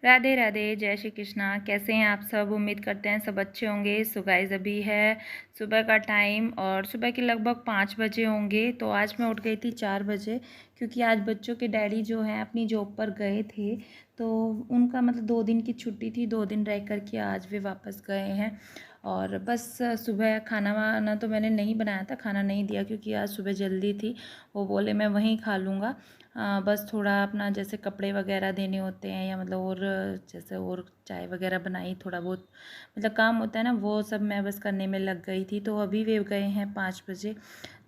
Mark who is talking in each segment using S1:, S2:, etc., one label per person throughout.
S1: राधे राधे, जय श्री कृष्णा। कैसे हैं आप सब? उम्मीद करते हैं सब अच्छे होंगे। सो गाइस, अभी है सुबह का टाइम और सुबह के लगभग 5 बजे होंगे। तो आज मैं उठ गई थी 4 बजे, क्योंकि आज बच्चों के डैडी जो हैं अपनी जॉब पर गए थे। तो उनका मतलब 2 दिन की छुट्टी थी, 2 दिन रह कर के आज वे वापस गए हैं। और बस सुबह खाना वाना तो मैंने नहीं बनाया था, खाना नहीं दिया क्योंकि आज सुबह जल्दी थी। वो बोले मैं वहीं खा लूँगा। बस थोड़ा अपना जैसे कपड़े वगैरह देने होते हैं, या मतलब और जैसे और चाय वगैरह बनाई, थोड़ा बहुत मतलब काम होता है ना, वो सब मैं बस करने में लग गई थी। तो अभी वे गए हैं 5 बजे।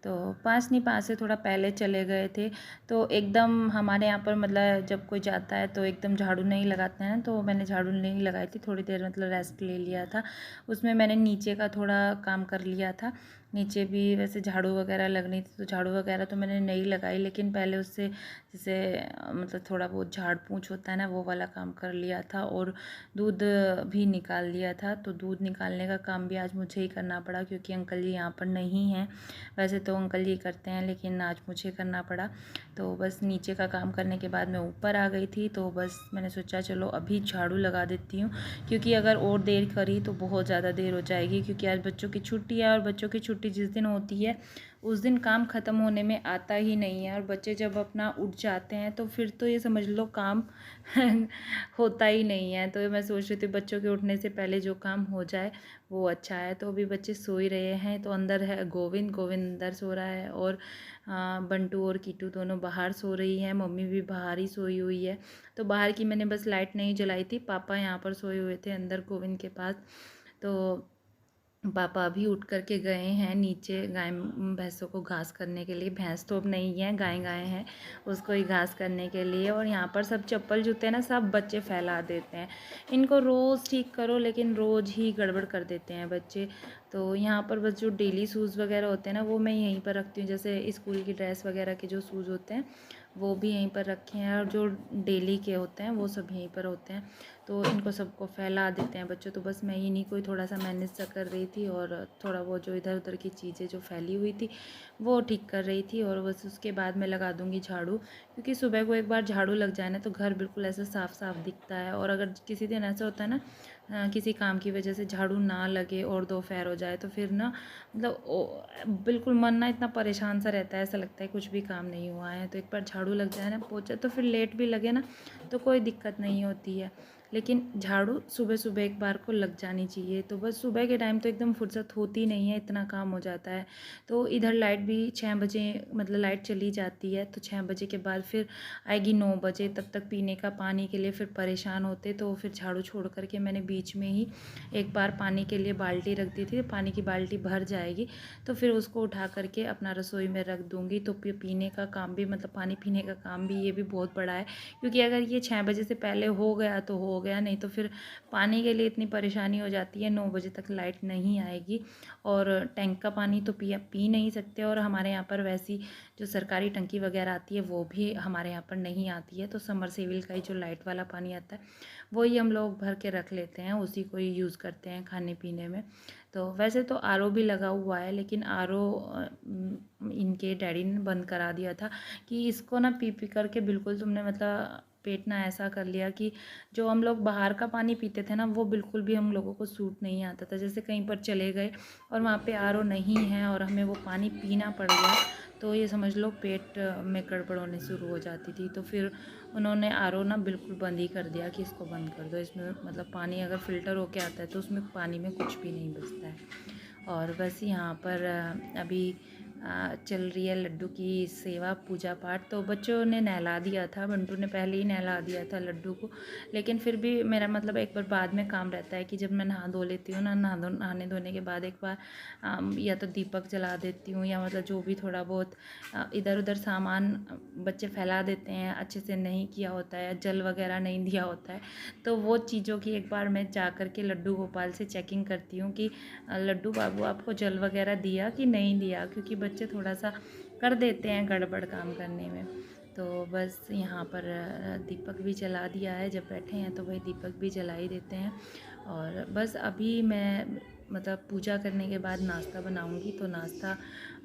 S1: तो 5 नहीं, 5 से थोड़ा पहले चले गए थे। तो एकदम हमारे यहाँ पर मतलब जब कोई जाता है तो एकदम झाड़ू नहीं लगाते हैं, तो मैंने झाड़ू नहीं लगाई थी, थोड़ी देर मतलब रेस्ट ले लिया था। उसमें मैंने नीचे का थोड़ा काम कर लिया था। नीचे भी वैसे झाड़ू वगैरह लगनी थी, तो झाड़ू वगैरह तो मैंने नहीं लगाई, लेकिन पहले उससे जैसे मतलब थोड़ा बहुत झाड़ पोंछ होता है ना, वो वाला काम कर लिया था। और दूध भी निकाल लिया था। तो दूध निकालने का काम भी आज मुझे ही करना पड़ा, क्योंकि अंकल जी यहाँ पर नहीं हैं। वैसे तो अंकल जी करते हैं, लेकिन आज मुझे करना पड़ा। तो बस नीचे का काम करने के बाद मैं ऊपर आ गई थी। तो बस मैंने सोचा चलो अभी झाड़ू लगा देती हूँ, क्योंकि अगर और देर करी तो बहुत ज़्यादा देर हो जाएगी। क्योंकि आज बच्चों की छुट्टी है, और बच्चों की छुट्टी जिस दिन होती है उस दिन काम ख़त्म होने में आता ही नहीं है। और बच्चे जब अपना उठ जाते हैं तो फिर तो ये समझ लो काम होता ही नहीं है। तो मैं सोच रही थी बच्चों के उठने से पहले जो काम हो जाए वो अच्छा है। तो अभी बच्चे सो ही रहे हैं। तो अंदर है गोविंद, गोविंद अंदर सो रहा है, और बंटू और कीटू दोनों बाहर सो रही हैं। मम्मी भी बाहर ही सोई हुई है। तो बाहर की मैंने बस लाइट नहीं जलाई थी। पापा यहाँ पर सोए हुए थे अंदर गोविंद के पास। तो पापा अभी उठ करके गए हैं नीचे गाय भैंसों को घास करने के लिए। भैंस तो अब नहीं है, गाय गाय हैं, उसको ही घास करने के लिए। और यहाँ पर सब चप्पल जूते ना सब बच्चे फैला देते हैं। इनको रोज़ ठीक करो, लेकिन रोज़ ही गड़बड़ कर देते हैं बच्चे। तो यहाँ पर बस जो डेली शूज़ वगैरह होते हैं ना, वो मैं यहीं पर रखती हूँ। जैसे स्कूल की ड्रेस वगैरह के जो शूज़ होते हैं वो भी यहीं पर रखे हैं, और जो डेली के होते हैं वो सब यहीं पर होते हैं। तो इनको सबको फैला देते हैं बच्चों। तो बस मैं इन्हीं को थोड़ा सा मैनेज सा कर रही थी, और थोड़ा वो जो इधर उधर की चीज़ें जो फैली हुई थी वो ठीक कर रही थी। और बस उसके बाद मैं लगा दूँगी झाड़ू, क्योंकि सुबह को एक बार झाड़ू लग जाए ना तो घर बिल्कुल ऐसा साफ़ साफ़ दिखता है। और अगर किसी दिन ऐसा होता है ना किसी काम की वजह से झाड़ू ना लगे और दोपहर हो जाए, तो फिर ना मतलब बिल्कुल मन ना इतना परेशान सा रहता है, ऐसा लगता है कुछ भी काम नहीं हुआ है। तो एक बार झाड़ू लग जाए ना, पोछा, तो फिर लेट भी लगे ना तो कोई दिक्कत नहीं होती है। लेकिन झाड़ू सुबह सुबह एक बार को लग जानी चाहिए। तो बस सुबह के टाइम तो एकदम फुर्सत होती नहीं है, इतना काम हो जाता है। तो इधर लाइट भी 6 बजे मतलब लाइट चली जाती है, तो 6 बजे के बाद फिर आएगी 9 बजे। तब तक पीने का पानी के लिए फिर परेशान होते। तो फिर झाड़ू छोड़ करके मैंने बीच में ही एक बार पानी के लिए बाल्टी रख दी थी। पानी की बाल्टी भर जाएगी तो फिर उसको उठा करके अपना रसोई में रख दूँगी। तो पीने का काम भी मतलब पानी पीने का काम भी ये भी बहुत बड़ा है, क्योंकि अगर ये 6 बजे से पहले हो गया तो हो गया, नहीं तो फिर पानी के लिए इतनी परेशानी हो जाती है। 9 बजे तक लाइट नहीं आएगी, और टैंक का पानी तो पी नहीं सकते। और हमारे यहाँ पर वैसी जो सरकारी टंकी वगैरह आती है वो भी हमारे यहाँ पर नहीं आती है। तो समरसेबिल का ही जो लाइट वाला पानी आता है वही हम लोग भर के रख लेते हैं, उसी को ही यूज़ करते हैं खाने पीने में। तो वैसे तो आरओ भी लगा हुआ है, लेकिन आरओ इनके डैडी ने बंद करा दिया था कि इसको ना पी पी करके बिल्कुल तुमने मतलब पेट ना ऐसा कर लिया कि जो हम लोग बाहर का पानी पीते थे ना वो बिल्कुल भी हम लोगों को सूट नहीं आता था। जैसे कहीं पर चले गए और वहाँ पे आरओ नहीं है और हमें वो पानी पीना पड़ गया, तो ये समझ लो पेट में गड़बड़ होने शुरू हो जाती थी। तो फिर उन्होंने आरओ ना बिल्कुल बंद ही कर दिया कि इसको बंद कर दो, इसमें मतलब पानी अगर फ़िल्टर होके आता है तो उसमें पानी में कुछ भी नहीं बचता है। और बस यहाँ पर अभी चल रही है लड्डू की सेवा पूजा पाठ। तो बच्चों ने नहला दिया था, बंटू ने पहले ही नहला दिया था लड्डू को। लेकिन फिर भी मेरा मतलब एक बार बाद में काम रहता है कि जब मैं नहा धो लेती हूँ ना, नहाने धोने के बाद एक बार या तो दीपक जला देती हूँ, या मतलब जो भी थोड़ा बहुत इधर उधर सामान बच्चे फैला देते हैं, अच्छे से नहीं किया होता है, जल वगैरह नहीं दिया होता है, तो वो चीज़ों की एक बार मैं जा कर के लड्डू गोपाल से चेकिंग करती हूँ कि लड्डू बाबू आपको जल वगैरह दिया कि नहीं दिया, क्योंकि बच्चे थोड़ा सा कर देते हैं गड़बड़ काम करने में। तो बस यहाँ पर दीपक भी जला दिया है, जब बैठे हैं तो वही दीपक भी जला ही देते हैं। और बस अभी मैं मतलब पूजा करने के बाद नाश्ता बनाऊंगी। तो नाश्ता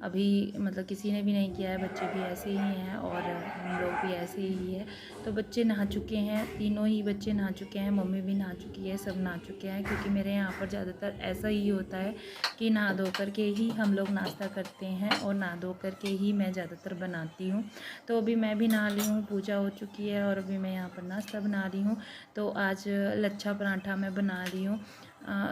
S1: अभी मतलब किसी ने भी नहीं किया है, बच्चे भी ऐसे ही हैं और हम लोग भी ऐसे ही है। तो बच्चे नहा चुके हैं, तीनों ही बच्चे नहा चुके हैं, मम्मी भी नहा चुकी है, सब नहा चुके हैं। क्योंकि मेरे यहाँ पर ज़्यादातर ऐसा ही होता है कि नहा धो कर के ही हम लोग नाश्ता करते हैं और नहा धो कर के ही मैं ज़्यादातर बनाती हूँ। तो अभी मैं भी नहा ली हूँ, पूजा हो चुकी है और अभी मैं यहाँ पर नाश्ता बना रही हूँ। तो आज लच्छा पराठा मैं बना रही हूँ।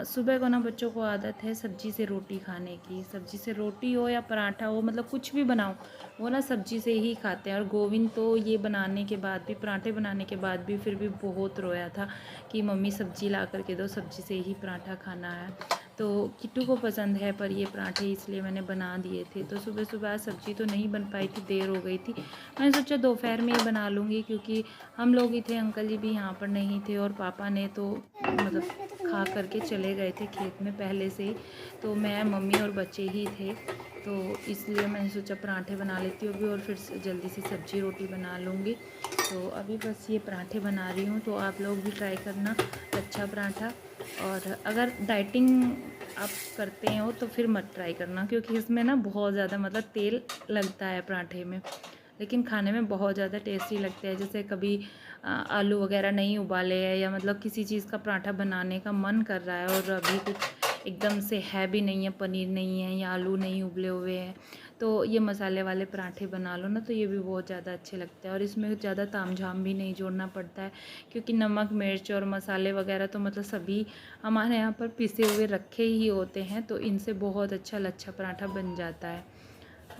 S1: सुबह को ना बच्चों को आदत है सब्ज़ी से रोटी खाने की, सब्ज़ी से रोटी हो या पराठा हो, मतलब कुछ भी बनाओ वो ना सब्ज़ी से ही खाते हैं। और गोविंद तो ये बनाने के बाद भी, पराठे बनाने के बाद भी फिर भी बहुत रोया था कि मम्मी सब्ज़ी ला कर के दो, सब्ज़ी से ही पराठा खाना है। तो किट्टू को पसंद है पर ये पराठे इसलिए मैंने बना दिए थे। तो सुबह सुबह आज सब्ज़ी तो नहीं बन पाई थी, देर हो गई थी। मैंने सोचा दोपहर में ही बना लूँगी क्योंकि हम लोग ही थे, अंकल जी भी यहाँ पर नहीं थे और पापा ने तो मतलब खा करके चले गए थे खेत में पहले से ही। तो मैं, मम्मी और बच्चे ही थे, तो इसलिए मैंने सोचा पराठे बना लेती हूँ अभी और फिर जल्दी से सब्ज़ी रोटी बना लूँगी। तो अभी बस ये पराठे बना रही हूँ। तो आप लोग भी ट्राई करना अच्छा पराठा। और अगर डाइटिंग आप करते हो तो फिर मत ट्राई करना क्योंकि इसमें ना बहुत ज़्यादा मतलब तेल लगता है पराठे में, लेकिन खाने में बहुत ज़्यादा टेस्टी लगते हैं। जैसे कभी आलू वगैरह नहीं उबाले है या मतलब किसी चीज़ का पराठा बनाने का मन कर रहा है और अभी कुछ एकदम से है भी नहीं है, पनीर नहीं है या आलू नहीं उबले हुए हैं, तो ये मसाले वाले पराठे बना लो ना, तो ये भी बहुत ज़्यादा अच्छे लगते हैं। और इसमें ज़्यादा तामझाम भी नहीं जोड़ना पड़ता है क्योंकि नमक मिर्च और मसाले वगैरह तो मतलब सभी हमारे यहाँ पर पिसे हुए रखे ही होते हैं, तो इनसे बहुत अच्छा लच्छा पराठा बन जाता है।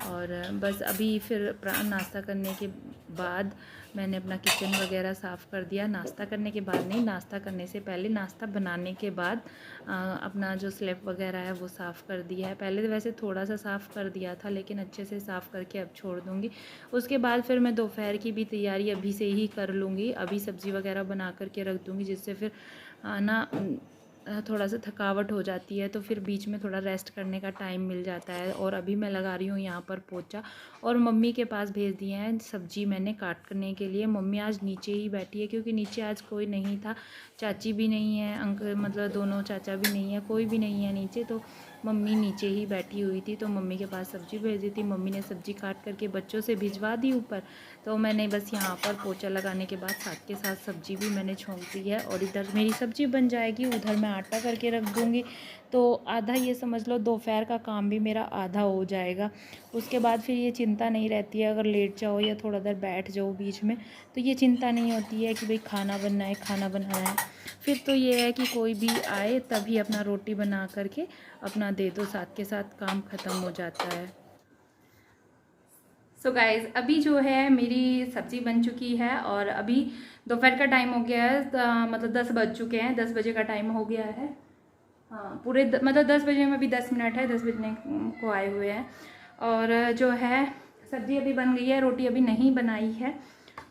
S1: और बस अभी फिर नाश्ता करने के बाद मैंने अपना किचन वगैरह साफ़ कर दिया। नाश्ता करने के बाद नहीं, नाश्ता करने से पहले, नाश्ता बनाने के बाद अपना जो स्लैब वगैरह है वो साफ़ कर दिया है। पहले तो वैसे थोड़ा सा साफ़ कर दिया था लेकिन अच्छे से साफ़ करके अब छोड़ दूँगी। उसके बाद फिर मैं दोपहर की भी तैयारी अभी से ही कर लूँगी। अभी सब्ज़ी वगैरह बना करके रख दूँगी जिससे फिर ना थोड़ा सा थकावट हो जाती है, तो फिर बीच में थोड़ा रेस्ट करने का टाइम मिल जाता है। और अभी मैं लगा रही हूँ यहाँ पर पोछा और मम्मी के पास भेज दिए हैं सब्ज़ी मैंने काटने के लिए। मम्मी आज नीचे ही बैठी है क्योंकि नीचे आज कोई नहीं था, चाची भी नहीं है, अंकल मतलब दोनों चाचा भी नहीं है, कोई भी नहीं है नीचे, तो मम्मी नीचे ही बैठी हुई थी। तो मम्मी के पास सब्ज़ी भेज दी थी, मम्मी ने सब्ज़ी काट करके बच्चों से भिजवा दी ऊपर। तो मैंने बस यहाँ पर पोछा लगाने के बाद साथ के साथ सब्ज़ी भी मैंने छोंक दी है और इधर मेरी सब्ज़ी बन जाएगी, उधर मैं आटा करके रख दूँगी। तो आधा ये समझ लो दोपहर का काम भी मेरा आधा हो जाएगा। उसके बाद फिर ये चिंता नहीं रहती है, अगर लेट जाओ या थोड़ा देर बैठ जाओ बीच में तो ये चिंता नहीं होती है कि भाई खाना बनना है, खाना बनाना है। फिर तो ये है कि कोई भी आए तभी अपना रोटी बना करके अपना दे दो, साथ के साथ काम ख़त्म हो जाता है। सो गाइज़ अभी जो है मेरी सब्ज़ी बन चुकी है और अभी दोपहर का टाइम हो गया है, मतलब 10 बज चुके हैं, 10 बजे का टाइम हो गया है। हाँ पूरे मतलब 10 बजे में अभी 10 मिनट है, 10 बजने को आए हुए हैं। और जो है सब्ज़ी अभी बन गई है, रोटी अभी नहीं बनाई है।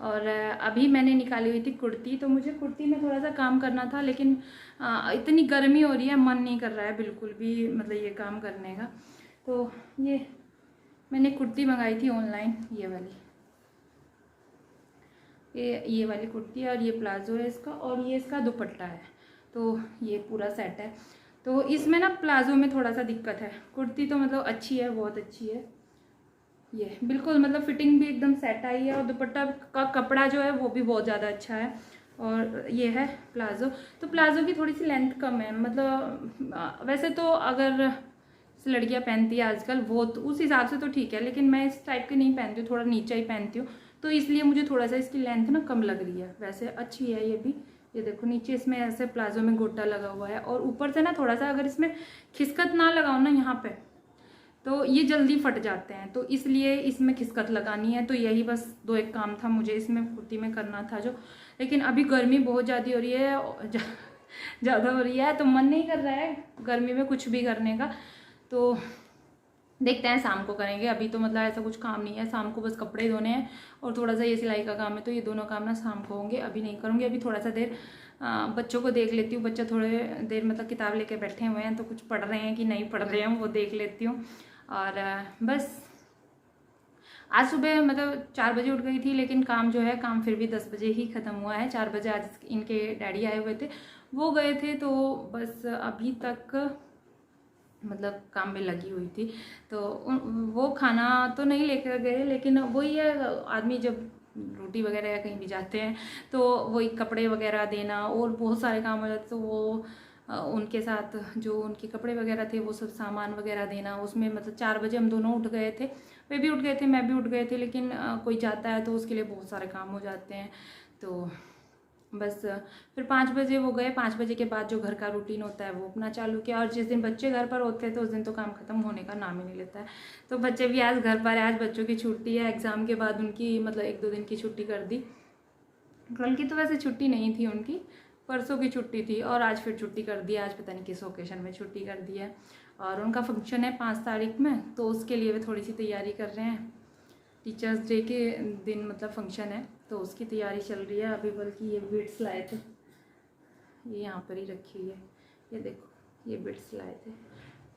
S1: और अभी मैंने निकाली हुई थी कुर्ती, तो मुझे कुर्ती में थोड़ा सा काम करना था लेकिन इतनी गर्मी हो रही है, मन नहीं कर रहा है बिल्कुल भी मतलब ये काम करने का। तो ये मैंने कुर्ती मंगाई थी ऑनलाइन, ये वाली कुर्ती है और ये प्लाजो है इसका और ये इसका दुपट्टा है, तो ये पूरा सेट है। तो इसमें ना प्लाजो में थोड़ा सा दिक्कत है, कुर्ती तो मतलब अच्छी है, बहुत अच्छी है, ये बिल्कुल मतलब फिटिंग भी एकदम सेट आई है और दुपट्टा का कपड़ा जो है वो भी बहुत ज़्यादा अच्छा है। और ये है प्लाजो, तो प्लाजो की थोड़ी सी लेंथ कम है, मतलब वैसे तो अगर लड़कियां पहनती है आजकल वो तो उस हिसाब से तो ठीक है, लेकिन मैं इस टाइप की नहीं पहनती हूँ, थोड़ा नीचा ही पहनती हूँ, तो इसलिए मुझे थोड़ा सा इसकी लेंथ ना कम लग रही है। वैसे अच्छी है ये भी, ये देखो नीचे इसमें ऐसे प्लाजो में गोटा लगा हुआ है और ऊपर से ना थोड़ा सा अगर इसमें खिसकत ना लगाओ ना यहाँ पे तो ये जल्दी फट जाते हैं, तो इसलिए इसमें खिसकत लगानी है। तो यही बस दो एक काम था मुझे इसमें कुर्ती में करना था जो, लेकिन अभी गर्मी बहुत ज़्यादा हो रही है, ज़्यादा हो रही है, तो मन नहीं कर रहा है गर्मी में कुछ भी करने का। तो देखते हैं शाम को करेंगे, अभी तो मतलब ऐसा कुछ काम नहीं है, शाम को बस कपड़े धोने हैं और थोड़ा सा ये सिलाई का काम है, तो ये दोनों काम ना शाम को होंगे, अभी नहीं करूँगी। अभी थोड़ा सा देर बच्चों को देख लेती हूँ, बच्चे थोड़े देर मतलब किताब लेके बैठे हुए हैं, तो कुछ पढ़ रहे हैं कि नहीं पढ़ रहे हैं वो देख लेती हूँ। और बस आज सुबह मतलब 4 बजे उठ गई थी, लेकिन काम जो है काम फिर भी 10 बजे ही ख़त्म हुआ है। 4 बजे आज इनके डैडी आए हुए थे, वो गए थे, तो बस अभी तक मतलब काम में लगी हुई थी। तो वो खाना तो नहीं लेकर गए, लेकिन वही है, आदमी जब रोटी वगैरह या कहीं भी जाते हैं तो वही कपड़े वगैरह देना और बहुत सारे काम हो जाते, तो वो उनके साथ जो उनके कपड़े वगैरह थे वो सब सामान वगैरह देना, उसमें मतलब 4 बजे हम दोनों उठ गए थे, वे भी उठ गए थे, मैं भी उठ गए थे, लेकिन कोई जाता है तो उसके लिए बहुत सारे काम हो जाते हैं। तो बस फिर 5 बजे वो गए, 5 बजे के बाद जो घर का रूटीन होता है वो अपना चालू किया। और जिस दिन बच्चे घर पर होते हैं तो उस दिन तो काम खत्म होने का नाम ही नहीं लेता है। तो बच्चे भी आज घर पर है, आज बच्चों की छुट्टी है, एग्ज़ाम के बाद उनकी मतलब 1-2 दिन की छुट्टी कर दी। कल की तो वैसे छुट्टी नहीं थी उनकी, परसों की छुट्टी थी और आज फिर छुट्टी कर दी है। आज पता नहीं किस ओकेशन में छुट्टी कर दी है। और उनका फंक्शन है 5 तारीख में, तो उसके लिए वे थोड़ी सी तैयारी कर रहे हैं। टीचर्स डे के दिन मतलब फंक्शन है, तो उसकी तैयारी चल रही है अभी। बल्कि ये बिट्स लाए थे, ये यहाँ पर ही रखी हुई है, ये देखो ये बिट्स लाए थे।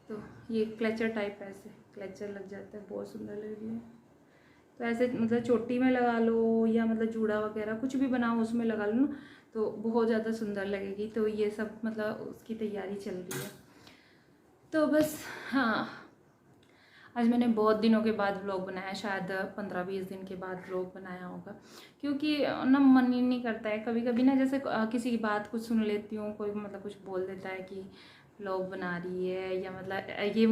S1: तो ये क्लचर टाइप, ऐसे क्लचर लग जाता है, बहुत सुंदर लग रही है। तो ऐसे मतलब चोटी में लगा लो या मतलब जूड़ा वगैरह कुछ भी बनाओ उसमें लगा लो ना, तो बहुत ज़्यादा सुंदर लगेगी। तो ये सब मतलब उसकी तैयारी चल रही है। तो बस हाँ, आज मैंने बहुत दिनों के बाद व्लॉग बनाया, शायद 15-20 दिन के बाद व्लॉग बनाया होगा, क्योंकि ना मन ही नहीं करता है। कभी कभी ना जैसे किसी की बात कुछ सुन लेती हूँ, कोई मतलब कुछ बोल देता है कि व्लॉग बना रही है, या मतलब ये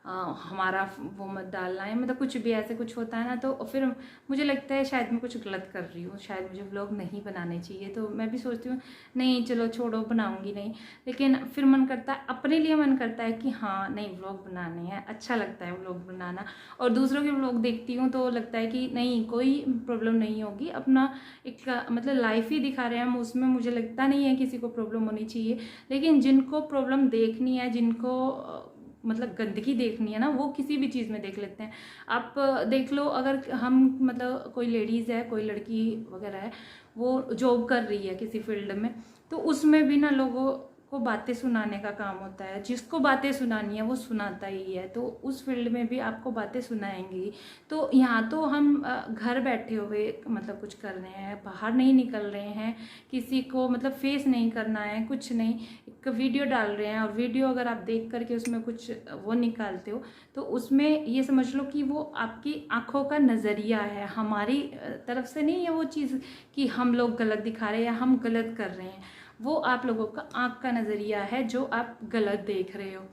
S1: हमारा वो मत डालना है, मतलब कुछ भी ऐसे कुछ होता है ना, तो फिर मुझे लगता है शायद मैं कुछ गलत कर रही हूँ, शायद मुझे व्लॉग नहीं बनाने चाहिए। तो मैं भी सोचती हूँ नहीं चलो छोड़ो, बनाऊँगी नहीं। लेकिन फिर मन करता है, अपने लिए मन करता है कि हाँ नहीं व्लॉग बनाने हैं, अच्छा लगता है व्लॉग बनाना। और दूसरों के व्लॉग देखती हूँ तो लगता है कि नहीं कोई प्रॉब्लम नहीं होगी, अपना एक मतलब लाइफ ही दिखा रहे हैं हम, उसमें मुझे लगता नहीं है किसी को प्रॉब्लम होनी चाहिए। लेकिन जिनको प्रॉब्लम देखनी है, जिनको मतलब गंदगी देखनी है ना, वो किसी भी चीज़ में देख लेते हैं। आप देख लो, अगर हम मतलब कोई लेडीज़ है, कोई लड़की वगैरह है, वो जॉब कर रही है किसी फील्ड में, तो उसमें भी ना लोगों को बातें सुनाने का काम होता है। जिसको बातें सुनानी है वो सुनाता ही है, तो उस फील्ड में भी आपको बातें सुनाएंगी। तो यहाँ तो हम घर बैठे हुए मतलब कुछ कर रहे हैं, बाहर नहीं निकल रहे हैं, किसी को मतलब फेस नहीं करना है, कुछ नहीं, एक वीडियो डाल रहे हैं। और वीडियो अगर आप देख करके उसमें कुछ वो निकालते हो, तो उसमें ये समझ लो कि वो आपकी आंखों का नज़रिया है, हमारी तरफ से नहीं है वो चीज़ कि हम लोग गलत दिखा रहे हैं या हम गलत कर रहे हैं। वो आप लोगों का आँख का नज़रिया है जो आप गलत देख रहे हो।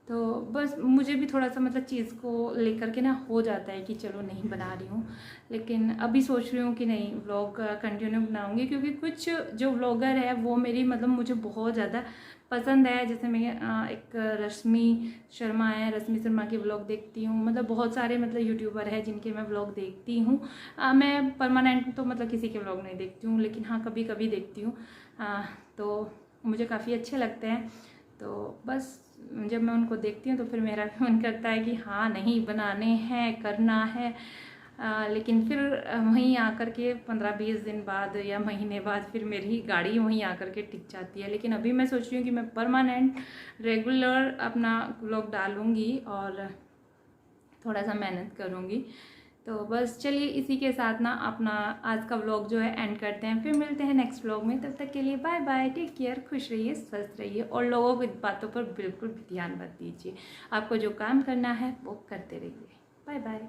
S1: तो बस मुझे भी थोड़ा सा मतलब चीज़ को लेकर के ना हो जाता है कि चलो नहीं बना रही हूँ। लेकिन अभी सोच रही हूँ कि नहीं व्लॉग कंटिन्यू बनाऊँगी, क्योंकि कुछ जो व्लॉगर है वो मेरी मतलब मुझे बहुत ज़्यादा पसंद है। जैसे मैं एक रश्मि शर्मा है, रश्मि शर्मा के व्लॉग देखती हूँ, मतलब बहुत सारे मतलब यूट्यूबर है जिनके मैं व्लॉग देखती हूँ। मैं परमानेंट तो मतलब किसी के व्लॉग नहीं देखती हूँ, लेकिन हाँ कभी कभी देखती हूँ। तो मुझे काफ़ी अच्छे लगते हैं। तो बस जब मैं उनको देखती हूँ तो फिर मेरा भी मन करता है कि हाँ नहीं बनाने हैं, करना है। लेकिन फिर वहीं आकर के 15-20 दिन बाद या महीने बाद फिर मेरी गाड़ी वहीं आकर के टिक जाती है। लेकिन अभी मैं सोच रही हूँ कि मैं परमानेंट रेगुलर अपना व्लॉग डालूँगी और थोड़ा सा मेहनत करूँगी। तो बस चलिए इसी के साथ ना अपना आज का व्लॉग जो है एंड करते हैं, फिर मिलते हैं नेक्स्ट व्लॉग में। तब तक के लिए बाय बाय, टेक केयर, खुश रहिए, स्वस्थ रहिए और लोगों की बातों पर बिल्कुल भी ध्यान मत दीजिए। आपको जो काम करना है वो करते रहिए। Bye bye.